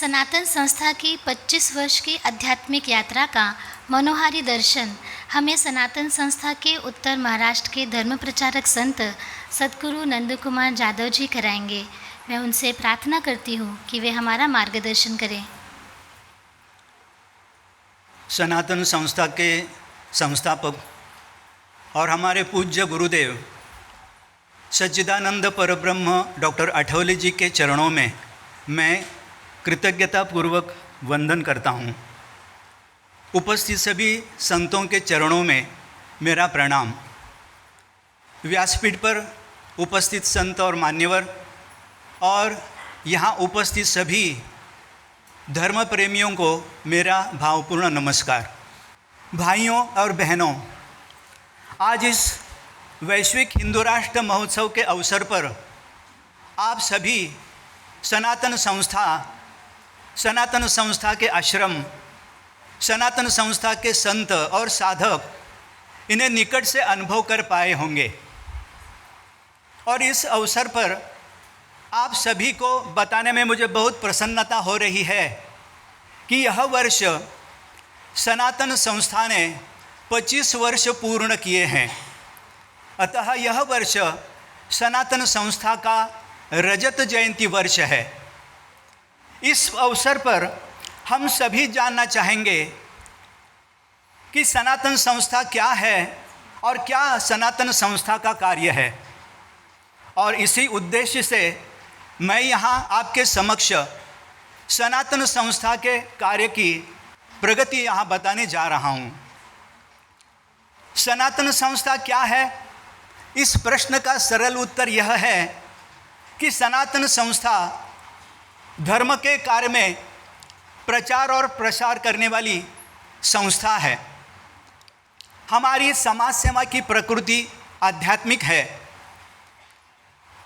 सनातन संस्था की 25 वर्ष की आध्यात्मिक यात्रा का मनोहारी दर्शन हमें सनातन संस्था के उत्तर महाराष्ट्र के धर्म प्रचारक संत सद्गुरु नंद कुमार जादव जी कराएंगे। मैं उनसे प्रार्थना करती हूँ कि वे हमारा मार्गदर्शन करें। सनातन संस्था के संस्थापक और हमारे पूज्य गुरुदेव सच्चिदानंद परब्रह्म डॉक्टर आठवले जी के चरणों में मैं कृतज्ञतापूर्वक वंदन करता हूँ। उपस्थित सभी संतों के चरणों में मेरा प्रणाम। व्यासपीठ पर उपस्थित संत और मान्यवर और यहाँ उपस्थित सभी धर्म प्रेमियों को मेरा भावपूर्ण नमस्कार। भाइयों और बहनों, आज इस वैश्विक हिंदू राष्ट्र महोत्सव के अवसर पर आप सभी सनातन संस्था के आश्रम, सनातन संस्था के संत और साधक इन्हें निकट से अनुभव कर पाए होंगे और इस अवसर पर आप सभी को बताने में मुझे बहुत प्रसन्नता हो रही है कि यह वर्ष सनातन संस्था ने 25 वर्ष पूर्ण किए हैं। अतः यह वर्ष सनातन संस्था का रजत जयंती वर्ष है। इस अवसर पर हम सभी जानना चाहेंगे कि सनातन संस्था क्या है और क्या सनातन संस्था का कार्य है। और इसी उद्देश्य से मैं यहाँ आपके समक्ष सनातन संस्था के कार्य की प्रगति यहाँ बताने जा रहा हूँ। सनातन संस्था क्या है? इस प्रश्न का सरल उत्तर यह है कि सनातन संस्था धर्म के कार्य में प्रचार और प्रसार करने वाली संस्था है। हमारी समाज सेवा की प्रकृति आध्यात्मिक है।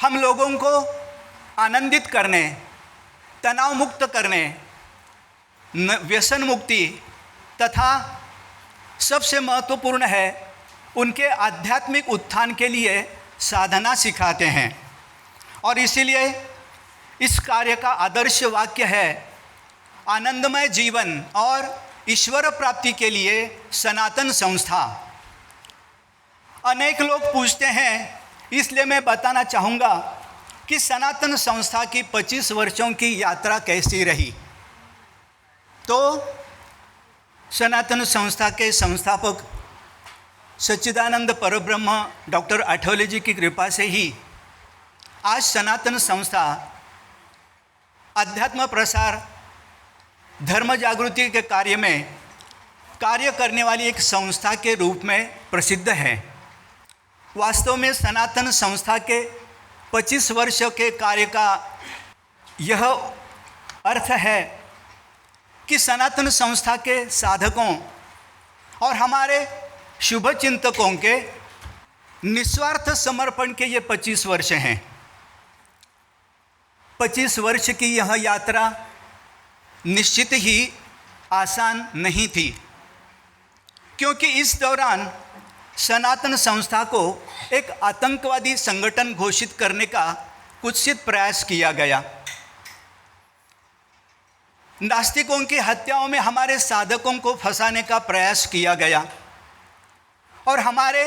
हम लोगों को आनंदित करने, तनाव मुक्त करने, व्यसन मुक्ति तथा सबसे महत्वपूर्ण है उनके आध्यात्मिक उत्थान के लिए साधना सिखाते हैं। और इसीलिए इस कार्य का आदर्श वाक्य है, आनंदमय जीवन और ईश्वर प्राप्ति के लिए सनातन संस्था। अनेक लोग पूछते हैं, इसलिए मैं बताना चाहूँगा कि सनातन संस्था की 25 वर्षों की यात्रा कैसी रही। तो सनातन संस्था के संस्थापक सच्चिदानंद परब्रह्म डॉक्टर आठवले जी की कृपा से ही आज सनातन संस्था अध्यात्म प्रसार, धर्म जागृति के कार्य में कार्य करने वाली एक संस्था के रूप में प्रसिद्ध है। वास्तव में सनातन संस्था के 25 वर्ष के कार्य का यह अर्थ है कि सनातन संस्था के साधकों और हमारे शुभ चिंतकों के निस्वार्थ समर्पण के ये 25 वर्ष हैं। 25 वर्ष की यह यात्रा निश्चित ही आसान नहीं थी, क्योंकि इस दौरान सनातन संस्था को एक आतंकवादी संगठन घोषित करने का कुत्सित प्रयास किया गया। नास्तिकों की हत्याओं में हमारे साधकों को फंसाने का प्रयास किया गया और हमारे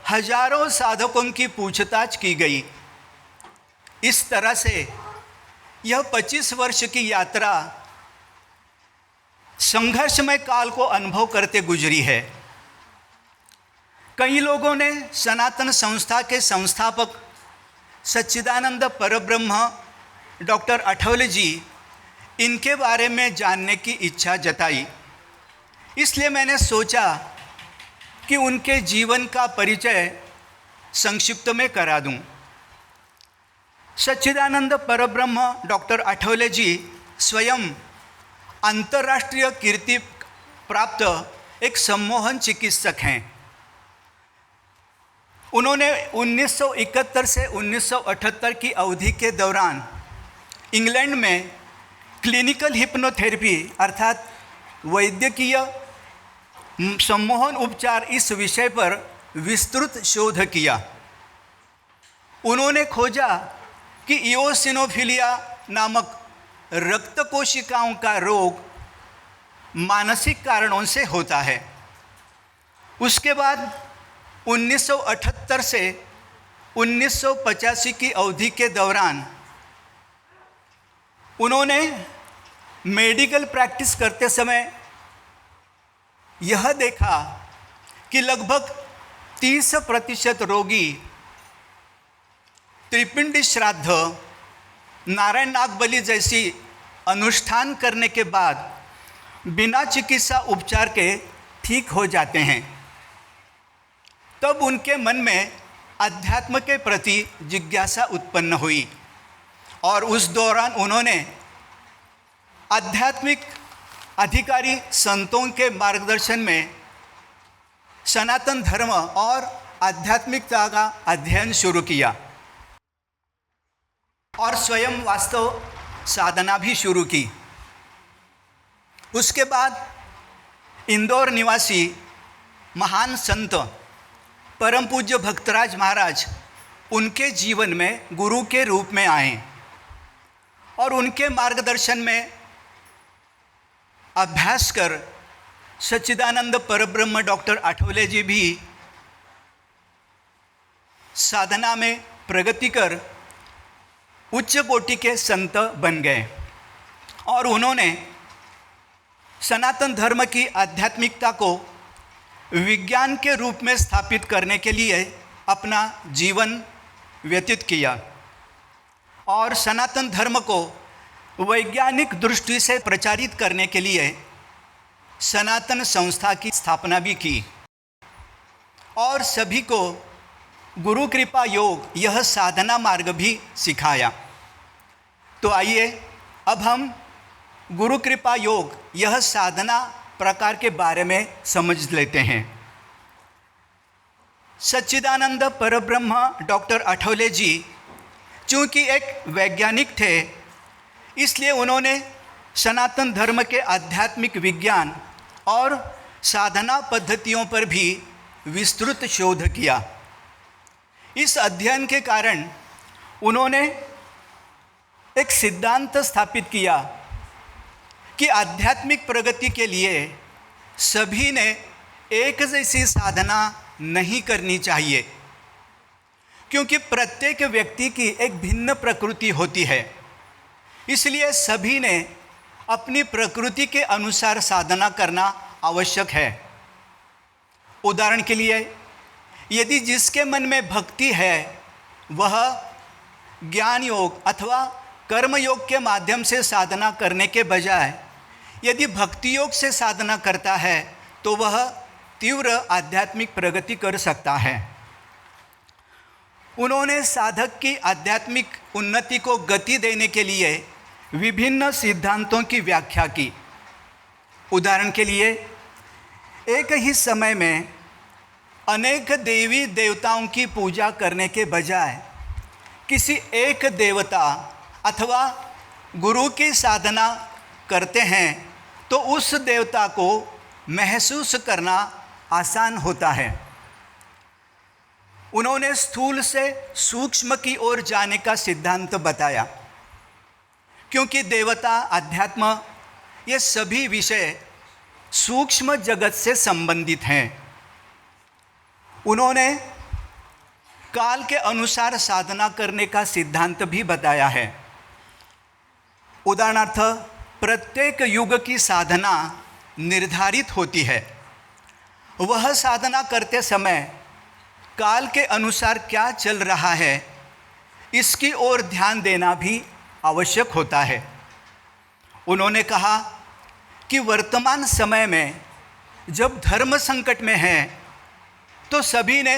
हजारों साधकों की पूछताछ की गई। इस तरह से यह 25 वर्ष की यात्रा संघर्षमय काल को अनुभव करते गुजरी है। कई लोगों ने सनातन संस्था के संस्थापक सच्चिदानंद परब्रह्म डॉक्टर आठवले जी इनके बारे में जानने की इच्छा जताई। इसलिए मैंने सोचा कि उनके जीवन का परिचय संक्षिप्त में करा दूं। सच्चिदानंद परब्रह्म डॉक्टर आठवले जी स्वयं अंतर्राष्ट्रीय कीर्ति प्राप्त एक सम्मोहन चिकित्सक हैं। उन्होंने 1971 से 1978 की अवधि के दौरान इंग्लैंड में क्लिनिकल हिप्नोथेरेपी अर्थात वैद्यकीय सम्मोहन उपचार इस विषय पर विस्तृत शोध किया। उन्होंने खोजा कि इओसिनोफिलिया नामक रक्त कोशिकाओं का रोग मानसिक कारणों से होता है। उसके बाद 1978 से 1985 की अवधि के दौरान उन्होंने मेडिकल प्रैक्टिस करते समय यह देखा कि लगभग 30% रोगी त्रिपिंडी श्राद्ध, नारायण नागबलि जैसी अनुष्ठान करने के बाद बिना चिकित्सा उपचार के ठीक हो जाते हैं। तब उनके मन में अध्यात्म के प्रति जिज्ञासा उत्पन्न हुई और उस दौरान उन्होंने आध्यात्मिक अधिकारी संतों के मार्गदर्शन में सनातन धर्म और आध्यात्मिकता का अध्ययन शुरू किया और स्वयं वास्तव साधना भी शुरू की। उसके बाद इंदौर निवासी महान संत परम पूज्य भक्तराज महाराज उनके जीवन में गुरु के रूप में आए और उनके मार्गदर्शन में अभ्यास कर सच्चिदानंद परब्रह्म डॉक्टर आठवले जी भी साधना में प्रगति कर उच्च कोटि के संत बन गए और उन्होंने सनातन धर्म की आध्यात्मिकता को विज्ञान के रूप में स्थापित करने के लिए अपना जीवन व्यतीत किया और सनातन धर्म को वैज्ञानिक दृष्टि से प्रचारित करने के लिए सनातन संस्था की स्थापना भी की और सभी को गुरु कृपा योग यह साधना मार्ग भी सिखाया। तो आइए अब हम गुरु कृपा योग यह साधना प्रकार के बारे में समझ लेते हैं। सच्चिदानंद परब्रह्म डॉक्टर आठवले जी चूँकि एक वैज्ञानिक थे, इसलिए उन्होंने सनातन धर्म के आध्यात्मिक विज्ञान और साधना पद्धतियों पर भी विस्तृत शोध किया। इस अध्ययन के कारण उन्होंने एक सिद्धांत स्थापित किया कि आध्यात्मिक प्रगति के लिए सभी ने एक जैसी साधना नहीं करनी चाहिए, क्योंकि प्रत्येक व्यक्ति की एक भिन्न प्रकृति होती है। इसलिए सभी ने अपनी प्रकृति के अनुसार साधना करना आवश्यक है। उदाहरण के लिए, यदि जिसके मन में भक्ति है वह ज्ञान योग अथवा कर्म योग के माध्यम से साधना करने के बजाय यदि भक्ति योग से साधना करता है तो वह तीव्र आध्यात्मिक प्रगति कर सकता है। उन्होंने साधक की आध्यात्मिक उन्नति को गति देने के लिए विभिन्न सिद्धांतों की व्याख्या की। उदाहरण के लिए, एक ही समय में अनेक देवी देवताओं की पूजा करने के बजाय किसी एक देवता अथवा गुरु की साधना करते हैं तो उस देवता को महसूस करना आसान होता है। उन्होंने स्थूल से सूक्ष्म की ओर जाने का सिद्धांत बताया, क्योंकि देवता, अध्यात्म ये सभी विषय सूक्ष्म जगत से संबंधित हैं। उन्होंने काल के अनुसार साधना करने का सिद्धांत भी बताया है। उदाहरणार्थ, प्रत्येक युग की साधना निर्धारित होती है। वह साधना करते समय काल के अनुसार क्या चल रहा है इसकी ओर ध्यान देना भी आवश्यक होता है। उन्होंने कहा कि वर्तमान समय में जब धर्म संकट में है तो सभी ने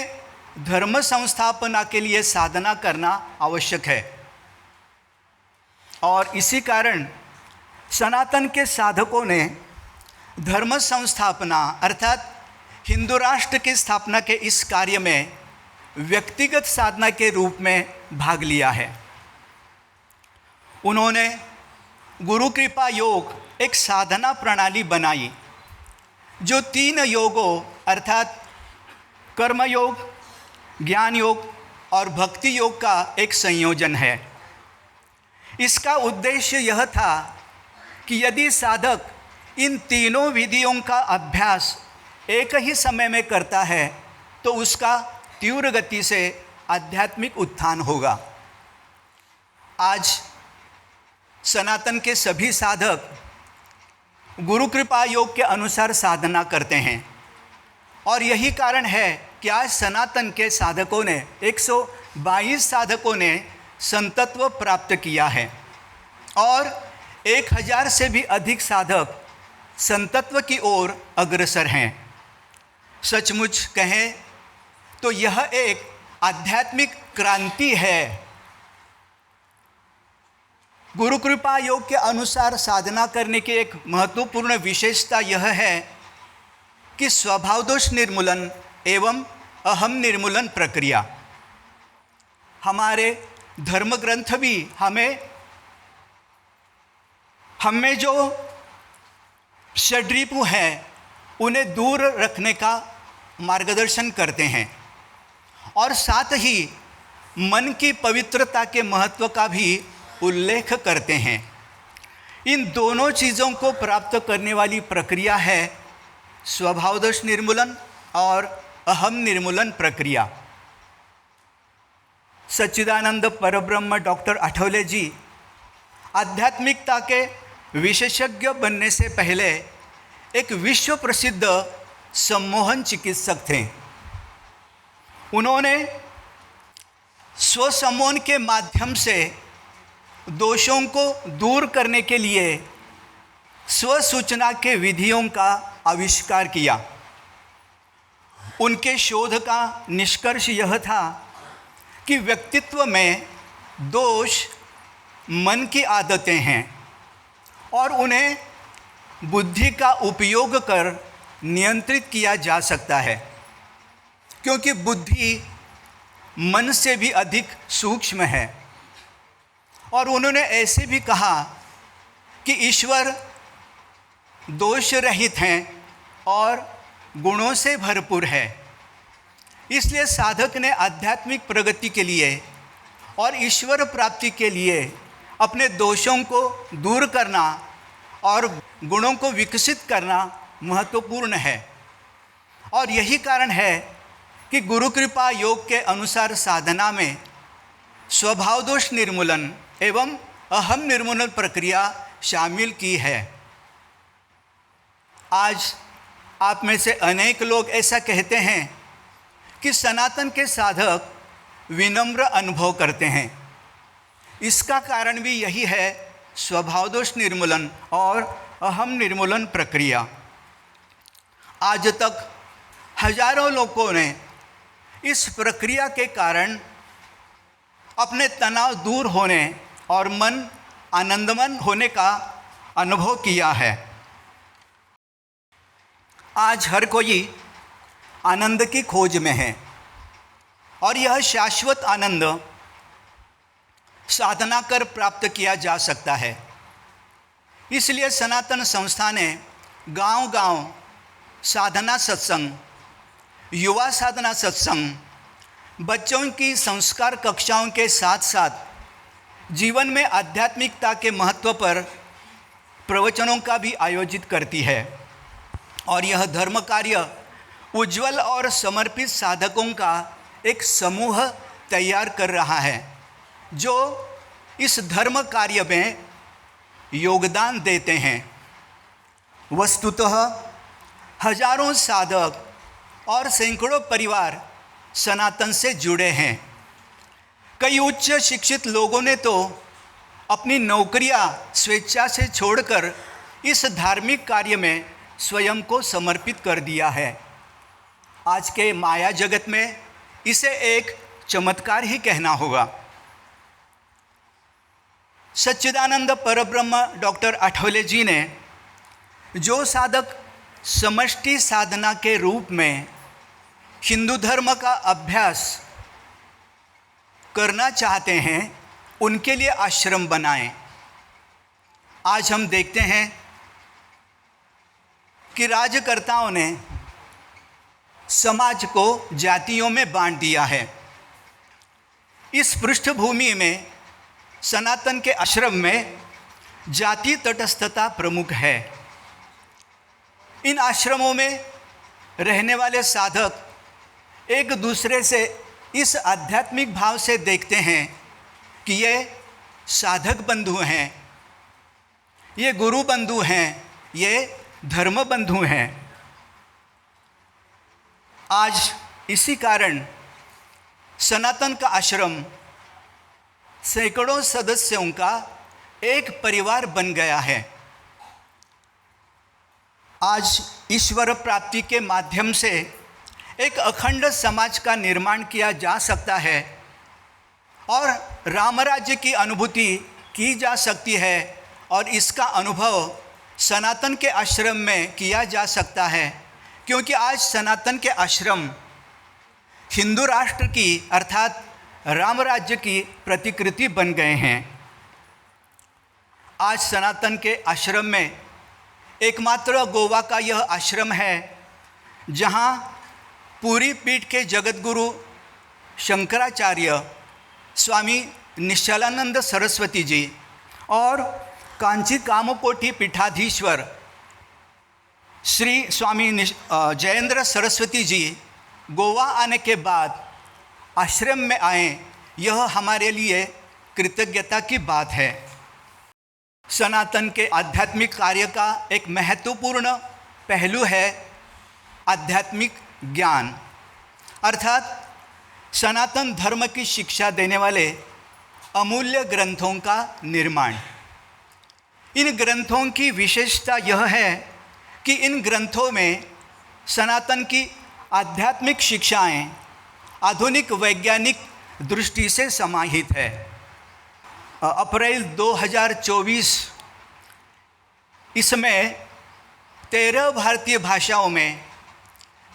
धर्म संस्थापना के लिए साधना करना आवश्यक है और इसी कारण सनातन के साधकों ने धर्म संस्थापना अर्थात हिंदू राष्ट्र की स्थापना के इस कार्य में व्यक्तिगत साधना के रूप में भाग लिया है। उन्होंने गुरु कृपा योग एक साधना प्रणाली बनाई जो 3 योगों अर्थात कर्म योग, ज्ञान योग और भक्ति योग का एक संयोजन है। इसका उद्देश्य यह था कि यदि साधक इन तीनों विधियों का अभ्यास एक ही समय में करता है तो उसका तीव्र गति से आध्यात्मिक उत्थान होगा। आज सनातन के सभी साधक गुरु कृपा योग के अनुसार साधना करते हैं और यही कारण है कि आज सनातन के साधकों ने 122 साधकों ने संतत्व प्राप्त किया है और 1000 से भी अधिक साधक संतत्व की ओर अग्रसर हैं। सचमुच कहें तो यह एक आध्यात्मिक क्रांति है। गुरु कृपा योग के अनुसार साधना करने की एक महत्वपूर्ण विशेषता यह है कि स्वभाव दोष निर्मूलन एवं अहम निर्मूलन प्रक्रिया। हमारे धर्म ग्रंथ भी हमें जो षड्रिपु हैं उन्हें दूर रखने का मार्गदर्शन करते हैं और साथ ही मन की पवित्रता के महत्व का भी उल्लेख करते हैं। इन दोनों चीज़ों को प्राप्त करने वाली प्रक्रिया है स्वभाव दोष निर्मूलन और अहम निर्मूलन प्रक्रिया। सच्चिदानंद परब्रह्म डॉक्टर आठवले जी आध्यात्मिकता के विशेषज्ञ बनने से पहले एक विश्व प्रसिद्ध सम्मोहन चिकित्सक थे। उन्होंने स्वसम्मोहन के माध्यम से दोषों को दूर करने के लिए स्वसूचना के विधियों का आविष्कार किया। उनके शोध का निष्कर्ष यह था कि व्यक्तित्व में दोष मन की आदतें हैं और उन्हें बुद्धि का उपयोग कर नियंत्रित किया जा सकता है, क्योंकि बुद्धि मन से भी अधिक सूक्ष्म है। और उन्होंने ऐसे भी कहा कि ईश्वर दोष रहित हैं और गुणों से भरपूर है। इसलिए साधक ने आध्यात्मिक प्रगति के लिए और ईश्वर प्राप्ति के लिए अपने दोषों को दूर करना और गुणों को विकसित करना महत्वपूर्ण है। और यही कारण है कि गुरु कृपा योग के अनुसार साधना में स्वभाव दोष निर्मूलन एवं अहम निर्मूलन प्रक्रिया शामिल की है। आज आप में से अनेक लोग ऐसा कहते हैं कि सनातन के साधक विनम्र अनुभव करते हैं। इसका कारण भी यही है स्वभाव दोष निर्मूलन और अहम निर्मूलन प्रक्रिया। आज तक हजारों लोगों ने इस प्रक्रिया के कारण अपने तनाव दूर होने और मन आनंदमन होने का अनुभव किया है। आज हर कोई आनंद की खोज में है और यह शाश्वत आनंद साधना कर प्राप्त किया जा सकता है। इसलिए सनातन संस्था ने गांव-गांव साधना सत्संग, युवा साधना सत्संग, बच्चों की संस्कार कक्षाओं के साथ साथ जीवन में आध्यात्मिकता के महत्व पर प्रवचनों का भी आयोजित करती है। और यह धर्म कार्य उज्जवल और समर्पित साधकों का एक समूह तैयार कर रहा है जो इस धर्म कार्य में योगदान देते हैं। वस्तुतः हजारों साधक और सैकड़ों परिवार सनातन से जुड़े हैं। कई उच्च शिक्षित लोगों ने तो अपनी नौकरियां स्वेच्छा से छोड़कर इस धार्मिक कार्य में स्वयं को समर्पित कर दिया है। आज के माया जगत में इसे एक चमत्कार ही कहना होगा। सच्चिदानंद परब्रह्म डॉक्टर आठवले जी ने जो साधक समष्टि साधना के रूप में हिंदू धर्म का अभ्यास करना चाहते हैं उनके लिए आश्रम बनाएं। आज हम देखते हैं कि राजकर्ताओं ने समाज को जातियों में बांट दिया है। इस पृष्ठभूमि में सनातन के आश्रम में जाति तटस्थता प्रमुख है। इन आश्रमों में रहने वाले साधक एक दूसरे से इस आध्यात्मिक भाव से देखते हैं कि ये साधक बंधु हैं, ये गुरु बंधु हैं, ये धर्म बंधु हैं। आज इसी कारण सनातन का आश्रम सैकड़ों सदस्यों का एक परिवार बन गया है। आज ईश्वर प्राप्ति के माध्यम से एक अखंड समाज का निर्माण किया जा सकता है और राम राज्य की अनुभूति की जा सकती है, और इसका अनुभव सनातन के आश्रम में किया जा सकता है, क्योंकि आज सनातन के आश्रम हिंदू राष्ट्र की अर्थात राम राज्य की प्रतिकृति बन गए हैं। आज सनातन के आश्रम में एकमात्र गोवा का यह आश्रम है जहाँ पूरी पीठ के जगतगुरु शंकराचार्य स्वामी निश्चलानंद सरस्वती जी और कांची कामकोटि पीठाधीश्वर श्री स्वामी जयेंद्र सरस्वती जी गोवा आने के बाद आश्रम में आए, यह हमारे लिए कृतज्ञता की बात है। सनातन के आध्यात्मिक कार्य का एक महत्वपूर्ण पहलू है आध्यात्मिक ज्ञान, अर्थात सनातन धर्म की शिक्षा देने वाले अमूल्य ग्रंथों का निर्माण। इन ग्रंथों की विशेषता यह है कि इन ग्रंथों में सनातन की आध्यात्मिक शिक्षाएं आधुनिक वैज्ञानिक दृष्टि से समाहित है। अप्रैल 2024 इसमें 13 भारतीय भाषाओं में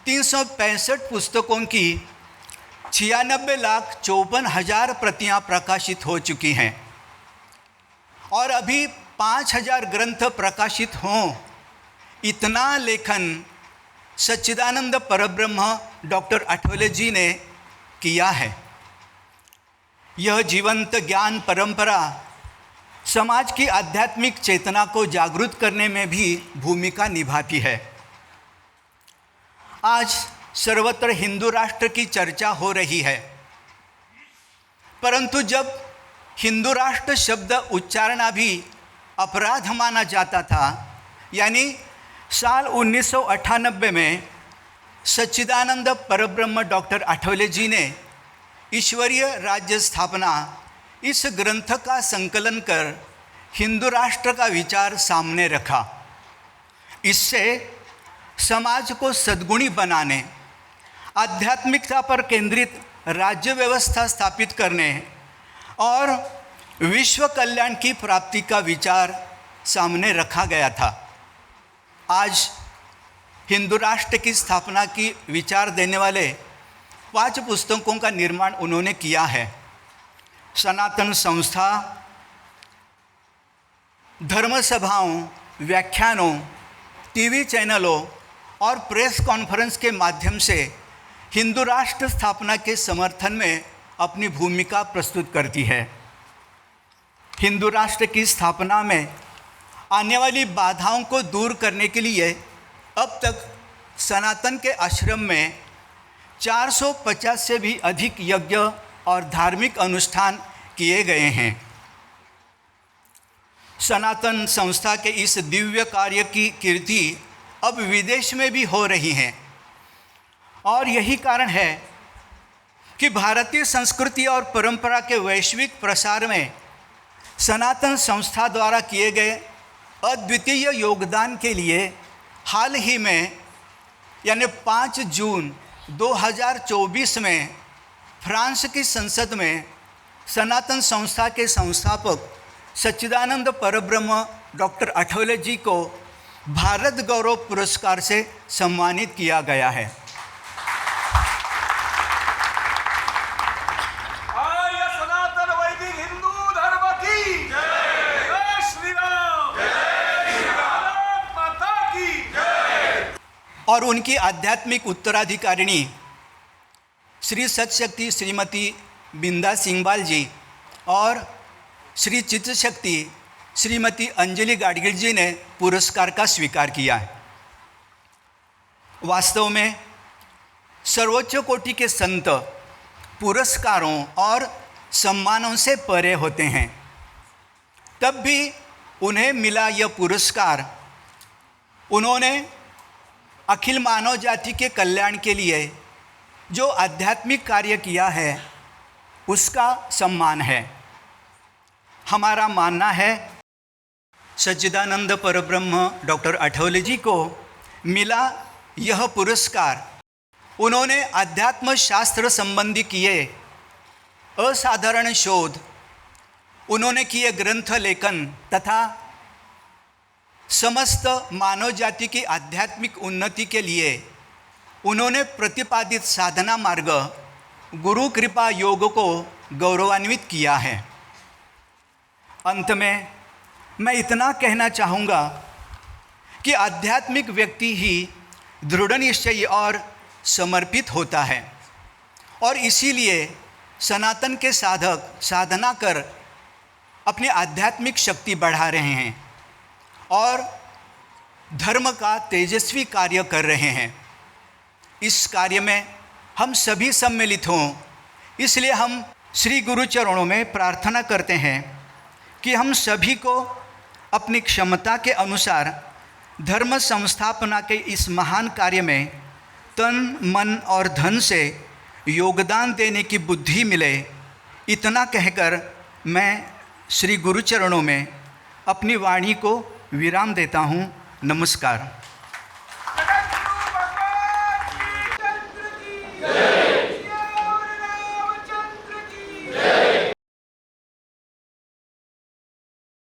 365 पुस्तकों की 96,54,000 प्रतियां प्रकाशित हो चुकी हैं और अभी 5,000 ग्रंथ प्रकाशित हों, इतना लेखन सच्चिदानंद परब्रह्म डॉक्टर आठवले जी ने किया है। यह जीवंत ज्ञान परंपरा समाज की आध्यात्मिक चेतना को जागृत करने में भी भूमिका निभाती है। आज सर्वत्र हिंदू राष्ट्र की चर्चा हो रही है, परंतु जब हिंदू राष्ट्र शब्द उच्चारणा भी अपराध माना जाता था, यानी साल 1998 में सच्चिदानंद परब्रह्म डॉक्टर आठवले जी ने ईश्वरीय राज्य स्थापना इस ग्रंथ का संकलन कर हिंदू राष्ट्र का विचार सामने रखा। इससे समाज को सद्गुणी बनाने, आध्यात्मिकता पर केंद्रित राज्य व्यवस्था स्थापित करने और विश्व कल्याण की प्राप्ति का विचार सामने रखा गया था। आज हिंदू राष्ट्र की स्थापना की विचार देने वाले 5 पुस्तकों का निर्माण उन्होंने किया है। सनातन संस्था धर्म सभाओं, व्याख्यानों, टीवी चैनलों और प्रेस कॉन्फ्रेंस के माध्यम से हिंदू राष्ट्र स्थापना के समर्थन में अपनी भूमिका प्रस्तुत करती है। हिंदू राष्ट्र की स्थापना में आने वाली बाधाओं को दूर करने के लिए अब तक सनातन के आश्रम में 450 से भी अधिक यज्ञ और धार्मिक अनुष्ठान किए गए हैं। सनातन संस्था के इस दिव्य कार्य की कीर्ति अब विदेश में भी हो रही है और यही कारण है कि भारतीय संस्कृति और परंपरा के वैश्विक प्रसार में सनातन संस्था द्वारा किए गए अद्वितीय योगदान के लिए हाल ही में यानी 5 जून 2024 में फ्रांस की संसद में सनातन संस्था के संस्थापक सच्चिदानंद परब्रह्म डॉक्टर आठवले जी को भारत गौरव पुरस्कार से सम्मानित किया गया है। और उनकी आध्यात्मिक उत्तराधिकारिणी श्री सतशक्ति श्रीमती बिंदा सिंहबाल जी और श्री चित्तशक्ति श्रीमती अंजलि गाडगिल जी ने पुरस्कार का स्वीकार किया है। वास्तव में सर्वोच्च कोटि के संत पुरस्कारों और सम्मानों से परे होते हैं, तब भी उन्हें मिला यह पुरस्कार उन्होंने अखिल मानव जाति के कल्याण के लिए जो आध्यात्मिक कार्य किया है उसका सम्मान है। हमारा मानना है सच्चिदानंद परब्रह्म डॉक्टर आठवले जी को मिला यह पुरस्कार उन्होंने अध्यात्म शास्त्र संबंधी किए असाधारण शोध, उन्होंने किए ग्रंथ लेखन तथा समस्त मानव जाति की आध्यात्मिक उन्नति के लिए उन्होंने प्रतिपादित साधना मार्ग गुरु कृपा योग को गौरवान्वित किया है। अंत में मैं इतना कहना चाहूँगा कि आध्यात्मिक व्यक्ति ही दृढ़ निश्चयी और समर्पित होता है और इसीलिए सनातन के साधक साधना कर अपनी आध्यात्मिक शक्ति बढ़ा रहे हैं और धर्म का तेजस्वी कार्य कर रहे हैं। इस कार्य में हम सभी सम्मिलित हों, इसलिए हम श्री गुरु चरणों में प्रार्थना करते हैं कि हम सभी को अपनी क्षमता के अनुसार धर्म संस्थापना के इस महान कार्य में तन मन और धन से योगदान देने की बुद्धि मिले। इतना कहकर मैं श्री गुरु चरणों में अपनी वाणी को विराम देता हूँ। नमस्कार।